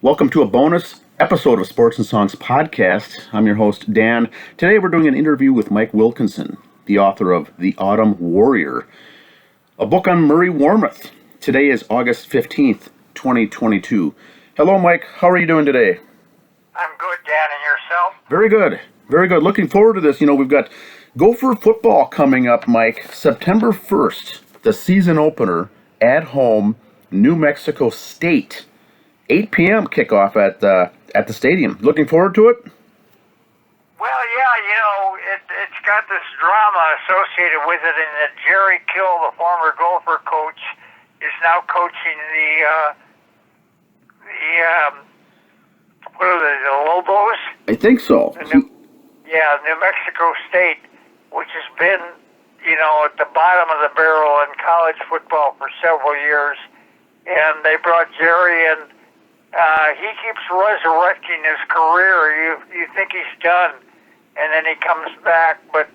Welcome to a bonus episode of Sports and Songs podcast. I'm your host, Dan. Today we're doing an interview with Mike Wilkinson, the author of The Autumn Warrior, a book on Murray Warmath. Today is August 15th, 2022. Hello, Mike. How are you doing today? I'm good, Dan, and yourself? Very good. Very good. Looking forward to this. We've got Gopher football coming up, Mike. September 1st, the season opener at home, New Mexico State. 8 p.m. kickoff at the stadium. Looking forward to it? Well, yeah, it's got this drama associated with it in that Jerry Kill, the former Gopher coach, is now coaching the Lobos? I think so. New Mexico State, which has been, at the bottom of the barrel in college football for several years. And they brought Jerry in. He keeps resurrecting his career. You think he's done, and then he comes back. But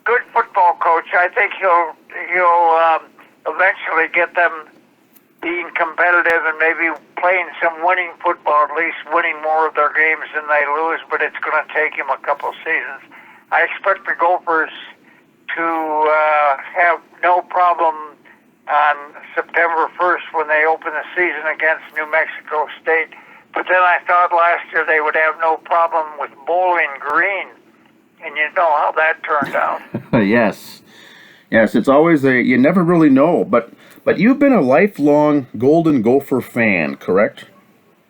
good football coach. I think he'll eventually get them being competitive and maybe playing some winning football, at least winning more of their games than they lose. But it's going to take him a couple seasons. I expect the Gophers to have no problem on September 1st when they open the season against New Mexico State. But then I thought last year they would have no problem with Bowling Green. And you know how that turned out. Yes, it's always you never really know. But you've been a lifelong Golden Gopher fan, correct?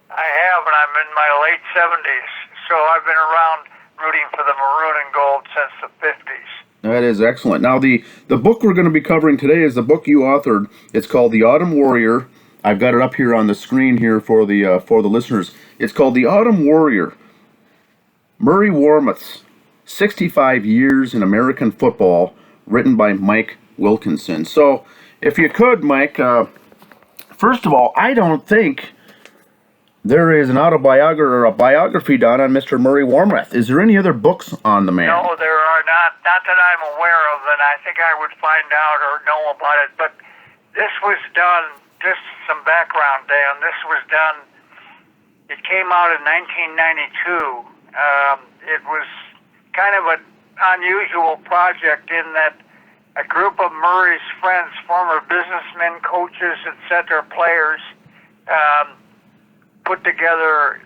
I have, and I'm in my late 70s. So I've been around rooting for the maroon and gold since the 50s. That is excellent. Now, the book we're going to be covering today is the book you authored. It's called The Autumn Warrior. I've got it up here on the screen here for the listeners. It's called The Autumn Warrior. Murray Warmath, 65 Years in American Football, written by Mike Wilkinson. So, if you could, Mike, first of all, I don't think there is an autobiography or a biography done on Mr. Murray Warmath. Is there any other books on the man? No, there are not that I'm aware of, and I think I would find out or know about it. But this was done, just some background, Dan. This was done, it came out in 1992. It was kind of an unusual project in that a group of Murray's friends, former businessmen, coaches, etc., players, put together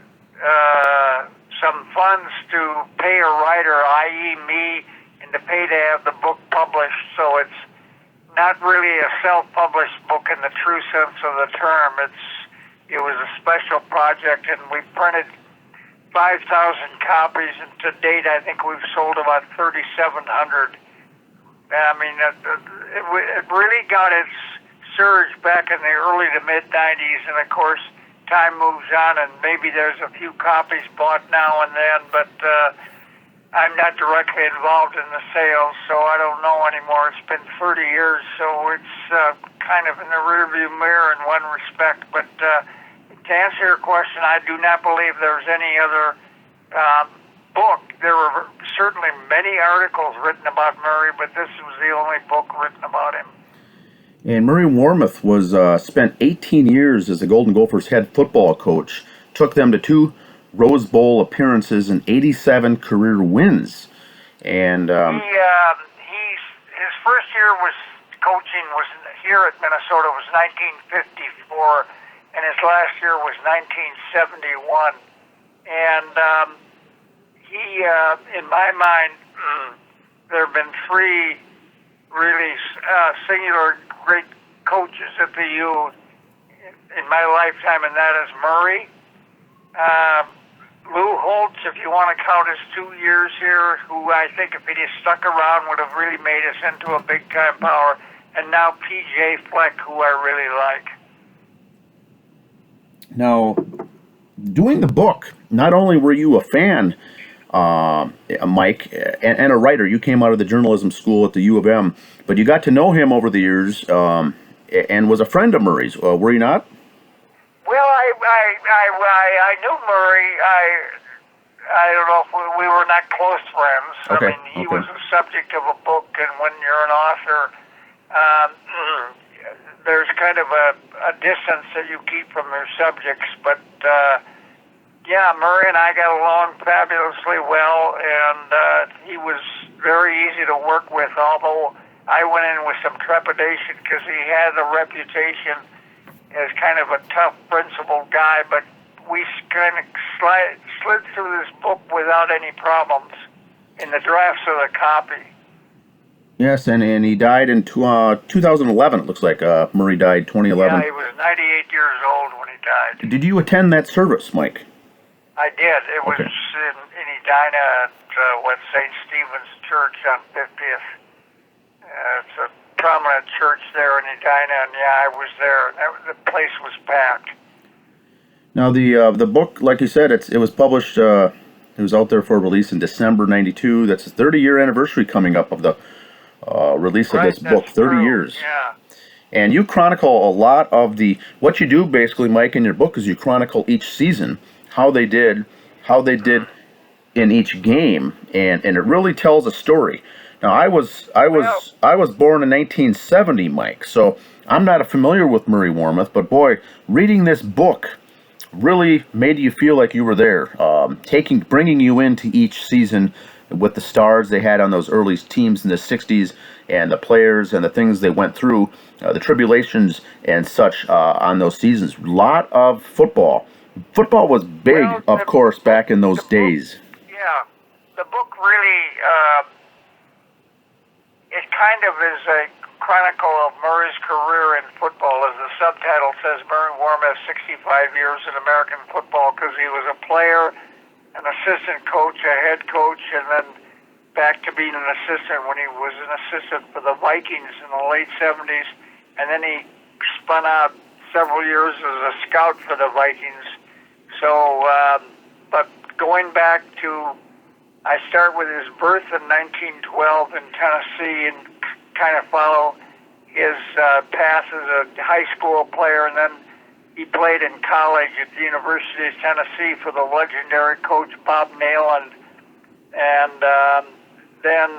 some funds to pay a writer, i.e. me, and to pay to have the book published. So it's not really a self-published book in the true sense of the term. It was a special project, and we printed 5,000 copies, and to date I think we've sold about 3,700. I mean, it really got its surge back in the early to mid-90s, and of course time moves on, and maybe there's a few copies bought now and then, but I'm not directly involved in the sales, so I don't know anymore. It's been 30 years, so it's kind of in the rearview mirror in one respect. But to answer your question, I do not believe there's any other book. There were certainly many articles written about Murray, but this was the only book written about him. And Murray Warmath was spent 18 years as the Golden Gophers head football coach. Took them to 2 Rose Bowl appearances and 87 career wins. And his first year was coaching was here at Minnesota was 1954, and his last year was 1971. And he, in my mind, there have been 3 really singular great coaches at the U in my lifetime, and that is Murray, Lou Holtz, if you want to count his 2 years here, who I think if he'd have stuck around would have really made us into a big-time power, and now P.J. Fleck, who I really like. Now, doing the book, not only were you a fan, Mike, and a writer. You came out of the journalism school at the U of M, but you got to know him over the years, and was a friend of Murray's. Were you not? Well, I knew Murray. I don't know if we were not close friends. Okay. I mean, he was the subject of a book, and when you're an author, there's kind of a distance that you keep from your subjects. But yeah, Murray and I got along fabulously well, and he was very easy to work with, although I went in with some trepidation because he had a reputation as kind of a tough, principled guy, but we kind of slid through this book without any problems in the drafts of the copy. Yes, and he died in 2011, it looks like. Murray died 2011. Yeah, he was 98 years old when he died. Did you attend that service, Mike? I did. It was in Edina at St. Stephen's Church on 50th. It's a prominent church there in Edina, and yeah, I was there. The place was packed. Now the book, like you said, it was published. It was out there for release in December '92. That's the 30-year anniversary coming up of the release of this book. 30 years. Yeah. And you chronicle a lot of what you do, basically, Mike, in your book is you chronicle each season, how they did in each game, and it really tells a story. Now, I was born in 1970, Mike, so I'm not familiar with Murray Warmath, but boy, reading this book really made you feel like you were there, bringing you into each season with the stars they had on those early teams in the 60s and the players and the things they went through, the tribulations and such on those seasons. A lot of football. Football was big, of course, back in those days. Yeah, the book really, it kind of is a chronicle of Murray's career in football. As the subtitle says, Murray Warmath, 65 years in American football, because he was a player, an assistant coach, a head coach, and then back to being an assistant when he was an assistant for the Vikings in the late 70s. And then he spun out several years as a scout for the Vikings. So, but going back to, I start with his birth in 1912 in Tennessee and kind of follow his path as a high school player, and then he played in college at the University of Tennessee for the legendary coach Bob Nayland, and then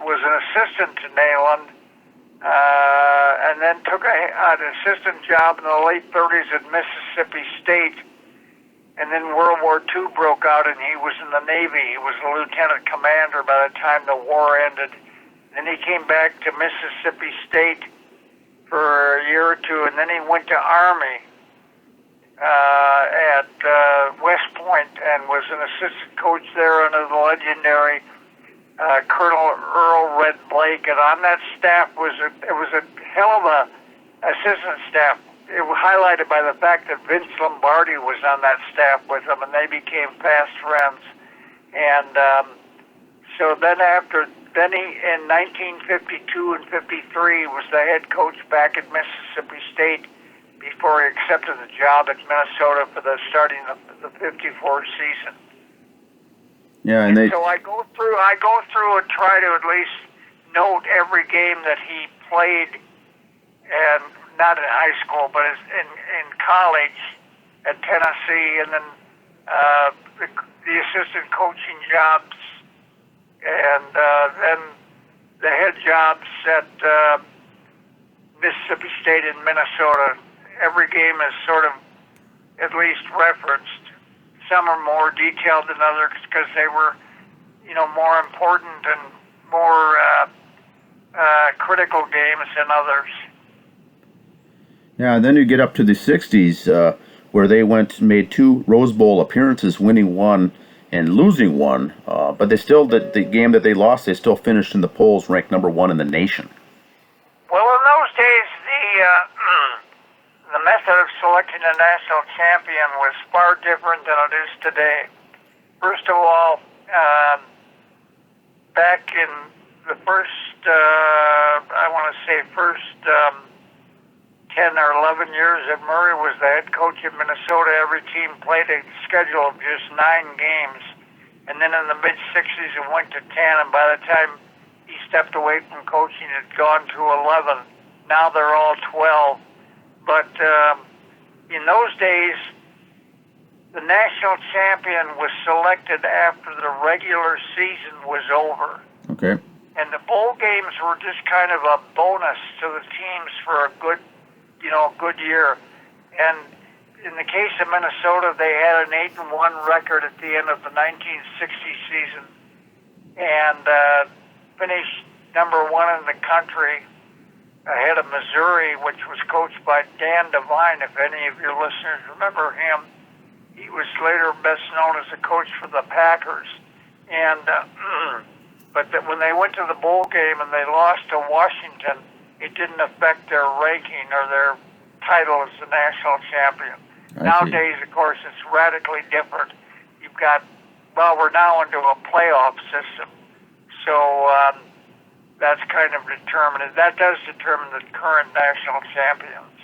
was an assistant to Nayland, and then took an assistant job in the late 30s at Mississippi State. And then World War II broke out, and he was in the Navy. He was a lieutenant commander by the time the war ended. Then he came back to Mississippi State for a year or two, and then he went to Army at West Point and was an assistant coach there under the legendary Colonel Earl Red Blake. And on that staff it was a hell of a assistant staff. It was highlighted by the fact that Vince Lombardi was on that staff with him, and they became fast friends. And so then he, in 1952 and 53, was the head coach back at Mississippi State before he accepted the job at Minnesota for the starting of the 54 season. Yeah, and so I go through and try to at least note every game that he played, and not in high school, but in college at Tennessee, and then the assistant coaching jobs, and then the head jobs at Mississippi State and Minnesota. Every game is sort of at least referenced. Some are more detailed than others because they were, more important and more critical games than others. Yeah, and then you get up to the 60s, where they made 2 Rose Bowl appearances, winning 1 and losing 1. But they still, the game that they lost, they still finished in the polls, ranked number 1 in the nation. Well, in those days, the method of selecting a national champion was far different than it is today. First of all, back in the first 10 or 11 years that Murray was the head coach in Minnesota, every team played a schedule of just 9 games. And then in the mid-60s, it went to 10, and by the time he stepped away from coaching, it had gone to 11. Now they're all 12. But in those days, the national champion was selected after the regular season was over. Okay. And the bowl games were just kind of a bonus to the teams for a good good year. And in the case of Minnesota, they had an 8-1 record at the end of the 1960 season, and finished number one in the country, ahead of Missouri, which was coached by Dan Devine. If any of your listeners remember him, he was later best known as a coach for the Packers. And but when they went to the bowl game and they lost to Washington, it didn't affect their ranking or their title as the national champion. Nowadays, of course, it's radically different. You've got, we're now into a playoff system. So that's kind of determined. That does determine the current national champions.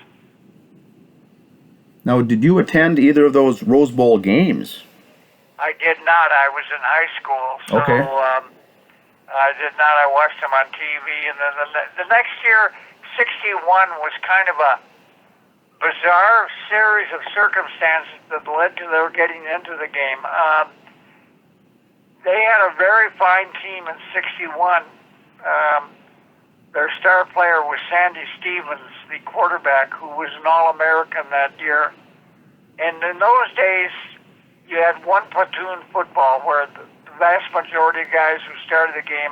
Now, did you attend either of those Rose Bowl games? I did not. I was in high school, so okay. I did not. I watched them on TV, and then the next year, 61 was kind of a bizarre series of circumstances that led to their getting into the game. They had a very fine team in 61. Their star player was Sandy Stevens, the quarterback, who was an All-American that year. And in those days, you had one platoon football where the vast majority of guys who started the game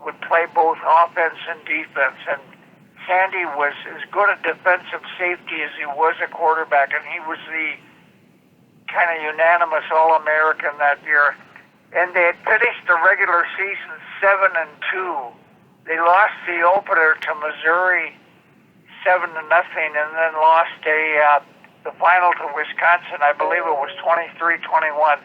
would play both offense and defense. And Sandy was as good a defensive safety as he was a quarterback, and he was the kind of unanimous All-American that year. And they had finished the regular season 7-2. They lost the opener to Missouri 7-0, and then lost the final to Wisconsin. I believe it was 23-21.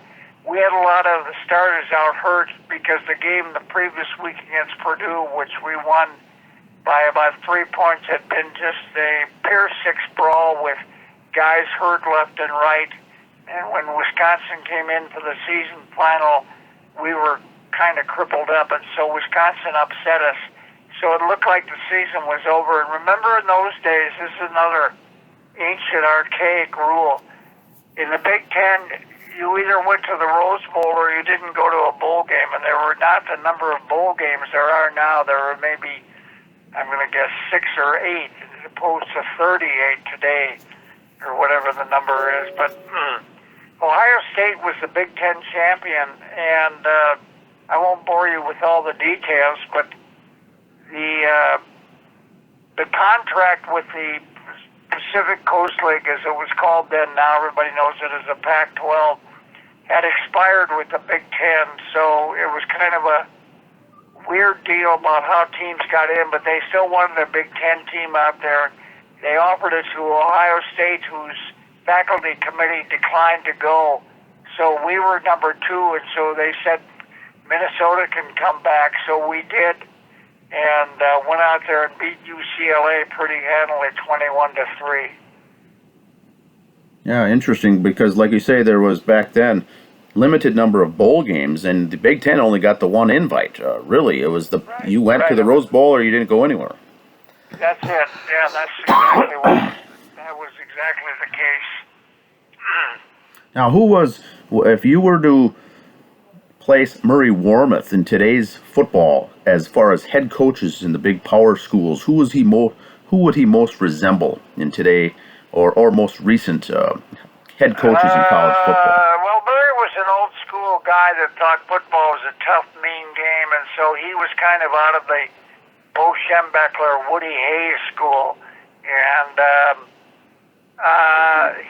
We had a lot of the starters out hurt because the game the previous week against Purdue, which we won by about 3 points, had been just a Pier 6 brawl with guys hurt left and right. And when Wisconsin came in for the season final, we were kind of crippled up, and so Wisconsin upset us. So it looked like the season was over. And remember, in those days, this is another ancient, archaic rule. In the Big Ten, you either went to the Rose Bowl or you didn't go to a bowl game, and there were not the number of bowl games there are now. There were maybe, I'm going to guess, 6 or 8, as opposed to 38 today, or whatever the number is. But Ohio State was the Big Ten champion, and I won't bore you with all the details, but the contract with the Pacific Coast League, as it was called then, now everybody knows it as the Pac-12, had expired with the Big Ten, so it was kind of a weird deal about how teams got in, but they still wanted a Big Ten team out there. They offered it to Ohio State, whose faculty committee declined to go. So we were number 2, and so they said Minnesota can come back, so we did, and went out there and beat UCLA pretty handily, 21-3. Yeah, interesting, because like you say, there was back then limited number of bowl games, and the Big Ten only got the one invite. Really, it was you went to the Rose Bowl or you didn't go anywhere. That's it. Yeah, that's exactly that was exactly the case. Now, if you were to place Murray Warmath in today's football as far as head coaches in the big power schools, who would he most resemble in today or most recent head coaches in college football? Well, Murray was an old school guy that thought football was a tough, mean game, and so he was kind of out of the Bo Schembechler, Woody Hayes school, and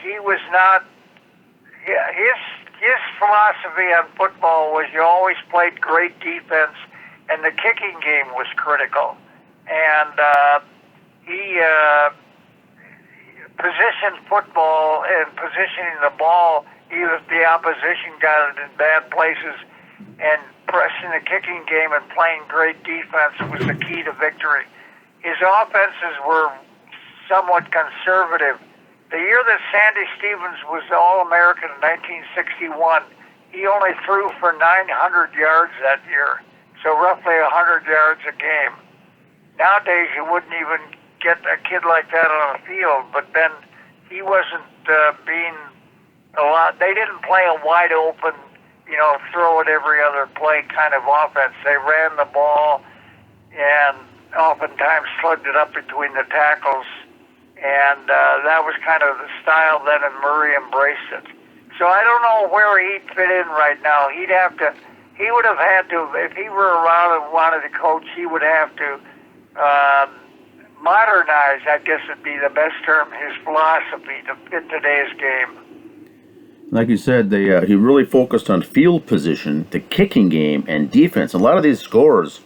he was not. Yeah, his philosophy on football was you always played great defense, and the kicking game was critical. And he positioned football and positioning the ball, even if the opposition got it in bad places, and pressing the kicking game and playing great defense was the key to victory. His offenses were somewhat conservative. The year that Sandy Stevens was the All-American in 1961, he only threw for 900 yards that year, so roughly 100 yards a game. Nowadays, you wouldn't even get a kid like that on the field, but then he wasn't being a lot. They didn't play a wide open, throw it every other play kind of offense. They ran the ball and oftentimes slugged it up between the tackles. and that was kind of the style then, and Murray embraced it. So I don't know where he'd fit in right now. He would have had to, if he were around and wanted to coach, he would have to modernize, I guess would be the best term, his philosophy to fit today's game. Like you said, he really focused on field position, the kicking game, and defense. A lot of these scores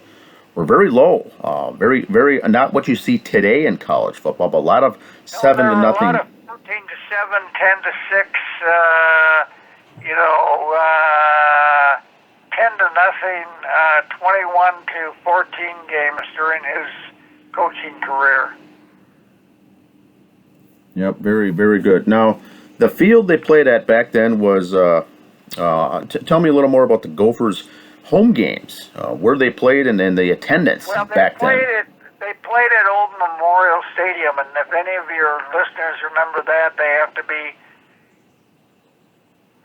were very low, very not what you see today in college football, but a lot of 7-0. A lot of 14-7, 10-6, 10-0, 21-14 games during his coaching career. Yep, very, very good. Now, the field they played at back then was, tell me a little more about the Gophers' home games, where they played and the attendance back then. They played at Old Memorial Stadium, and if any of your listeners remember that, they have to be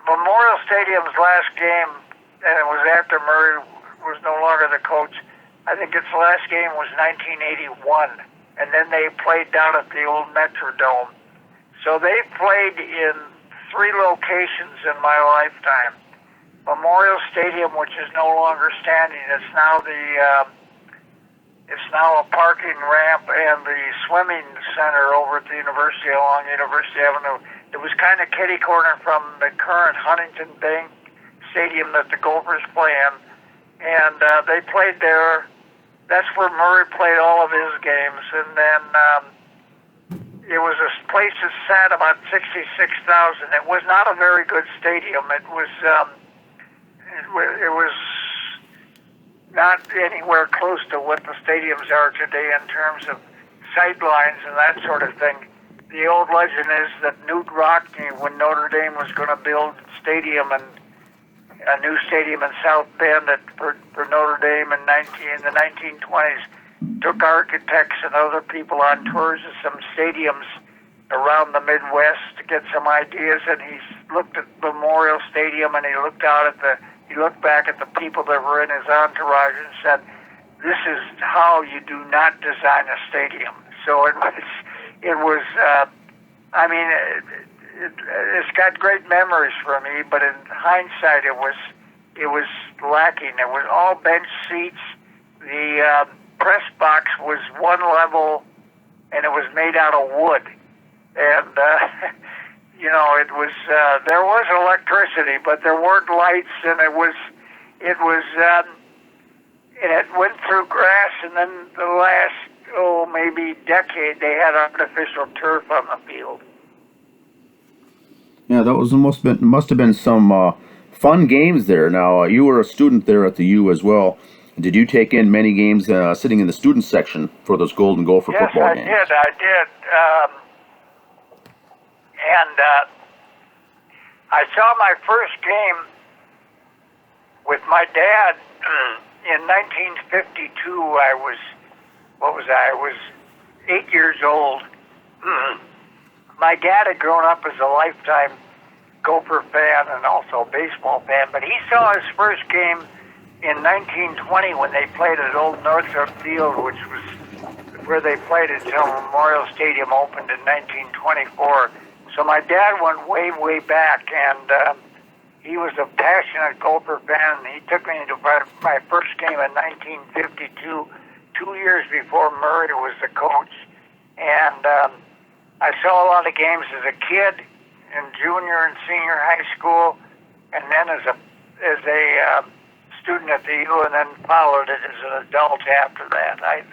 Memorial Stadium's last game, and it was after Murray was no longer the coach. I think its last game was 1981, and then they played down at the old Metrodome. So they played in 3 locations in my lifetime. Memorial Stadium, which is no longer standing, it's now a parking ramp and the swimming center over at the University along University Avenue. It was kind of kitty corner from the current Huntington Bank Stadium that the Gophers play in, and they played there. That's where Murray played all of his games, and then it was a place that sat about 66,000. It was not a very good stadium. It was not anywhere close to what the stadiums are today in terms of sightlines and that sort of thing. The old legend is that Newt Rockne, when Notre Dame was going to build a new stadium in South Bend for Notre Dame in the 1920s, took architects and other people on tours of some stadiums around the Midwest to get some ideas, and he looked at Memorial Stadium and he looked back at the people that were in his entourage and said, "This is how you do not design a stadium." So it's got great memories for me, but in hindsight, it was lacking. It was all bench seats. The press box was one level, and it was made out of wood. And it was there was electricity, but there weren't lights, and it went through grass, and then the last maybe decade they had artificial turf on the field. Yeah, that must have been some fun games there. Now, you were a student there at the U as well. Did you take in many games sitting in the student section for those Golden Gopher football games? Yes, I did. And I saw my first game with my dad in 1952. I was 8 years old. My dad had grown up as a lifetime Gopher fan and also a baseball fan, but he saw his first game in 1920 when they played at Old Northrop Field, which was where they played until Memorial Stadium opened in 1924. So my dad went way, way back, and he was a passionate Gopher fan, and he took me to my first game in 1952, 2 years before Murray was the coach. And I saw a lot of games as a kid in junior and senior high school, and then as a student at the U, and then followed it as an adult after that. I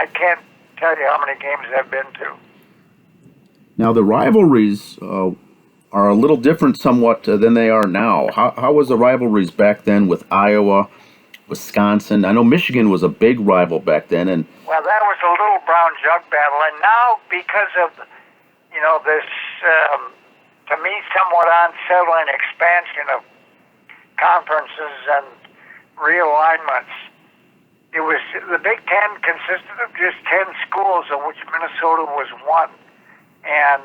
can't tell you how many games I've been to. Now, the rivalries are a little different somewhat than they are now. How was the rivalries back then with Iowa, Wisconsin? I know Michigan was a big rival back then. Well, that was a little brown jug battle. And now, because of, this, to me, somewhat unsettling expansion of conferences and realignments, the Big Ten consisted of just 10 schools, of which Minnesota was one. And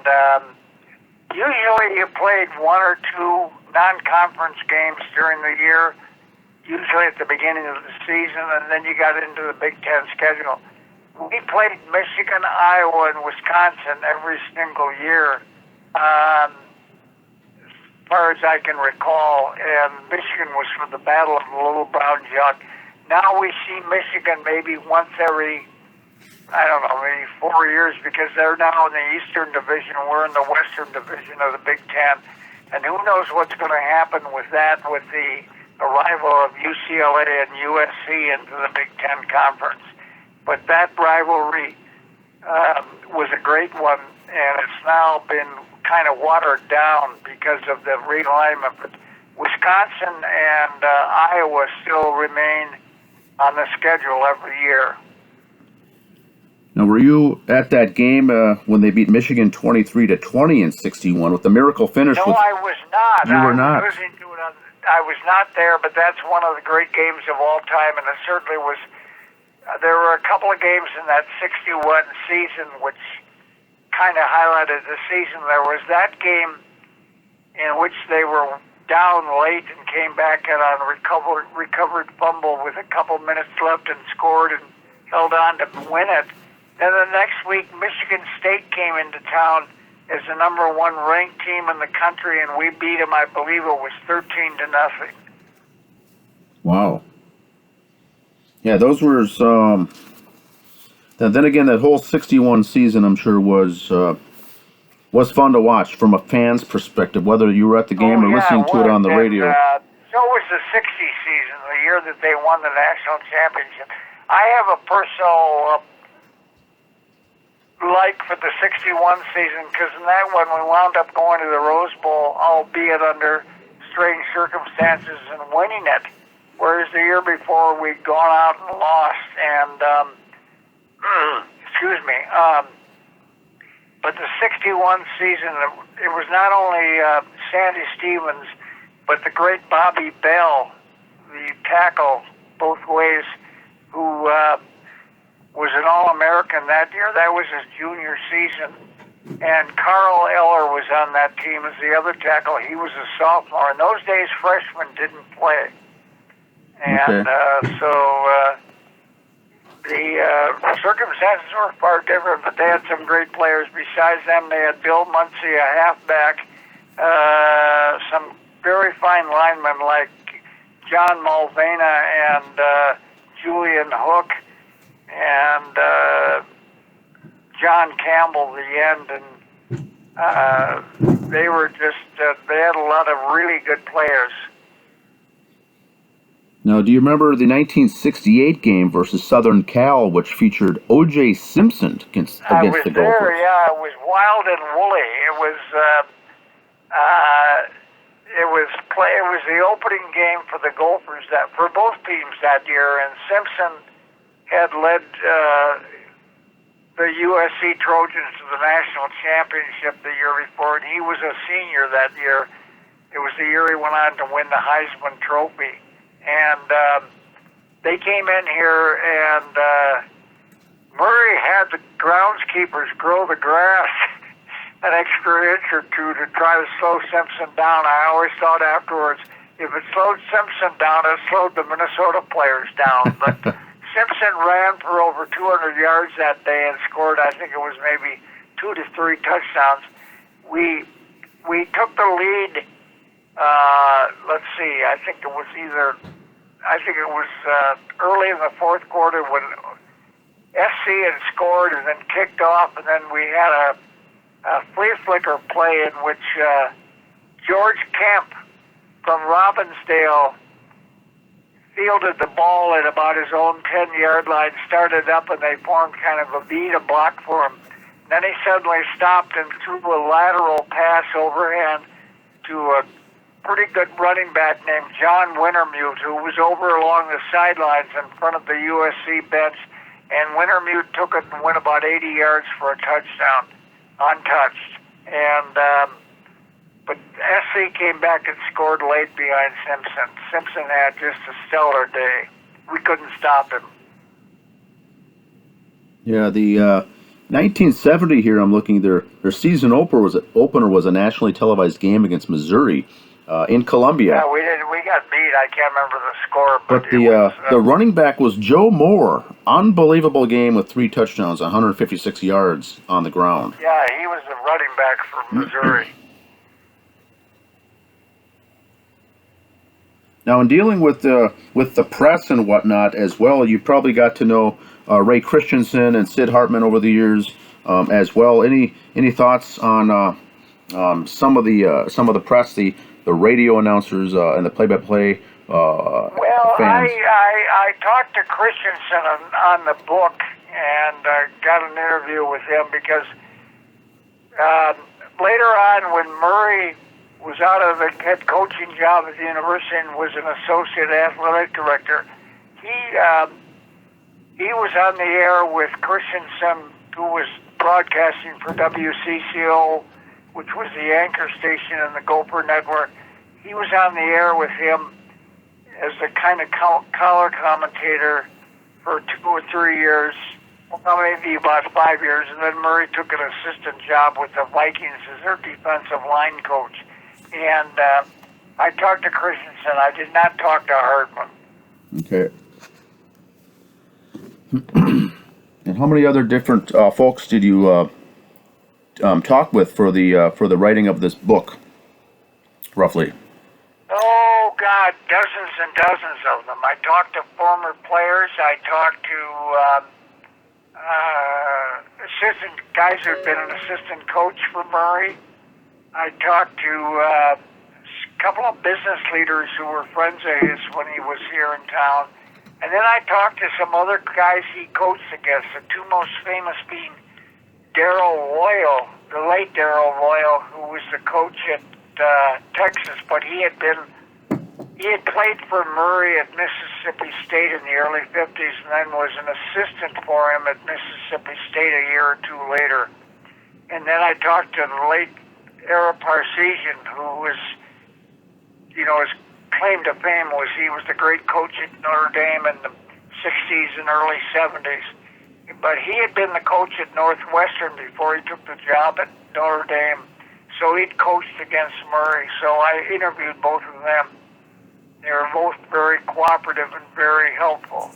usually you played 1 or 2 non-conference games during the year, usually at the beginning of the season, and then you got into the Big Ten schedule. we played Michigan, Iowa, and Wisconsin every single year, as far as I can recall. And Michigan was for the Battle of the Little Brown Jug. Now we see Michigan maybe once every, I don't know, maybe 4 years, because they're now in the Eastern Division and we're in the Western Division of the Big Ten. And who knows what's going to happen with that, with the arrival of UCLA and USC into the Big Ten Conference. But that rivalry was a great one, and it's now been kind of watered down because of the realignment. But Wisconsin and Iowa still remain on the schedule every year. Now, were you at that game when they beat Michigan 23-20 in '61 with the miracle finish? No, I was not. You were not. I was not there, but that's one of the great games of all time, and it certainly was. There were a couple of games in that '61 season which kind of highlighted the season. There was that game in which they were down late and came back and on recovered fumble with a couple minutes left and scored and held on to win it. Then the next week, Michigan State came into town as the number 1 ranked team in the country, and we beat them. I believe it was 13-0. Wow. Yeah, those were some. Then again, that whole '61 season, I'm sure, was fun to watch from a fan's perspective, whether you were at the game or listening to it on the radio. So was the '60 season, the year that they won the national championship. I have a personal like for the '61 season, because in that one we wound up going to the Rose Bowl, albeit under strange circumstances, and winning it. Whereas the year before we'd gone out and lost, and excuse me. But the '61 season, it was not only Sandy Stevens, but the great Bobby Bell, the tackle both ways, who was an All-American that year. That was his junior season. And Carl Eller was on that team as the other tackle. He was a sophomore. In those days, freshmen didn't play. And the circumstances were far different, but they had some great players. Besides them, they had Bill Muncie, a halfback, some very fine linemen like John Mulvena and Julian Hook, and John Campbell, the end, and they were just, they had a lot of really good players. Now, do you remember the 1968 game versus Southern Cal, which featured O.J. Simpson against the Gophers? I was there, yeah. It was wild and woolly. It was the opening game for the Gophers, for both teams that year, and Simpson had led the USC Trojans to the national championship the year before, and he was a senior that year. It was the year he went on to win the Heisman Trophy. And they came in here, and Murray had the groundskeepers grow the grass an extra inch or two to try to slow Simpson down. I always thought afterwards, if it slowed Simpson down, it slowed the Minnesota players down. But Simpson ran for over 200 yards that day and scored, I think it was maybe 2 to 3 touchdowns. We took the lead. Let's see, I think it was early in the fourth quarter when SC had scored and then kicked off, and then we had a flea flicker play in which George Kemp from Robbinsdale fielded the ball at about his own 10-yard line, started up, and they formed kind of a V to block for him. And then he suddenly stopped and threw a lateral pass overhand to a pretty good running back named John Wintermute, who was over along the sidelines in front of the USC bench, and Wintermute took it and went about 80 yards for a touchdown, untouched. And but SC came back and scored late behind Simpson. Simpson had just a stellar day. We couldn't stop him. Yeah, the 1970 here, I'm looking, their season opener was a nationally televised game against Missouri in Columbia. Yeah, we got beat. I can't remember the score. But the running back was Joe Moore unbelievable game with 3 touchdowns, 156 yards on the ground. Yeah, he was the running back for Missouri. Now, in dealing with the press and whatnot as well, you probably got to know Ray Christensen and Sid Hartman over the years as well. Any thoughts on some of the press, the radio announcers and the play-by-play Well, fans? I talked to Christensen on the book and got an interview with him because later on when Murray was out of the head coaching job at the university and was an associate athletic director, he was on the air with Christensen, who was broadcasting for WCCO, which was the anchor station in the Gopher network. He was on the air with him as the kind of color commentator for 2 or 3 years, well, maybe about 5 years, and then Murray took an assistant job with the Vikings as their defensive line coach. And I talked to Christensen. I did not talk to Hartman. Okay. And how many other different folks did you talk with for the writing of this book, roughly? Oh, God, dozens and dozens of them. I talked to former players. I talked to assistant guys who had been an assistant coach for Murray. I talked to a couple of business leaders who were friends of his when he was here in town. And then I talked to some other guys he coached against, the 2 most famous being Darrell Royal, the late Darrell Royal, who was the coach at Texas, but he had played for Murray at Mississippi State in the early 50s and then was an assistant for him at Mississippi State a year or 2 later. And then I talked to the late Ara Parseghian, who was, his claim to fame was he was the great coach at Notre Dame in the 60s and early 70s. But he had been the coach at Northwestern before he took the job at Notre Dame. So he'd coached against Murray. So I interviewed both of them. They were both very cooperative and very helpful.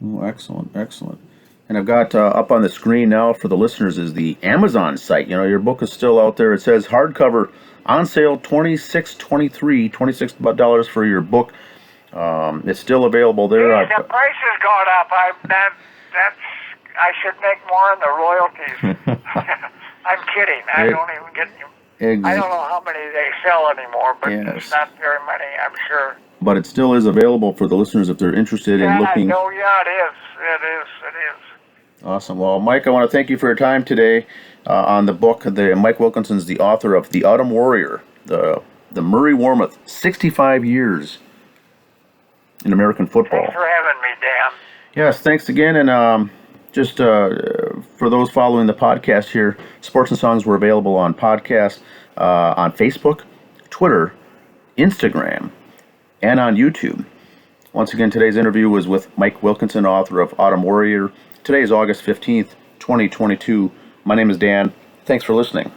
Oh, excellent, excellent. And I've got up on the screen now for the listeners is the Amazon site. Your book is still out there. It says hardcover on sale, $26 for your book. It's still available there. Yeah, the price has gone up. I should make more on the royalties. I'm kidding. I don't even get. I don't know how many they sell anymore, but it's not very many, I'm sure. But it still is available for the listeners if they're interested in looking. No, yeah, it is. It is. Awesome. Well, Mike, I want to thank you for your time today on the book. Mike Wilkinson's the author of The Autumn Warrior, the Murray Warmath, 65 years in American football. Thanks for having me, Dan. Yes, thanks again. And just for those following the podcast here, Sports and Songs were available on podcast, on Facebook, Twitter, Instagram, and on YouTube. Once again, today's interview was with Mike Wilkinson, author of Autumn Warrior. Today is August 15th, 2022. My name is Dan. Thanks for listening.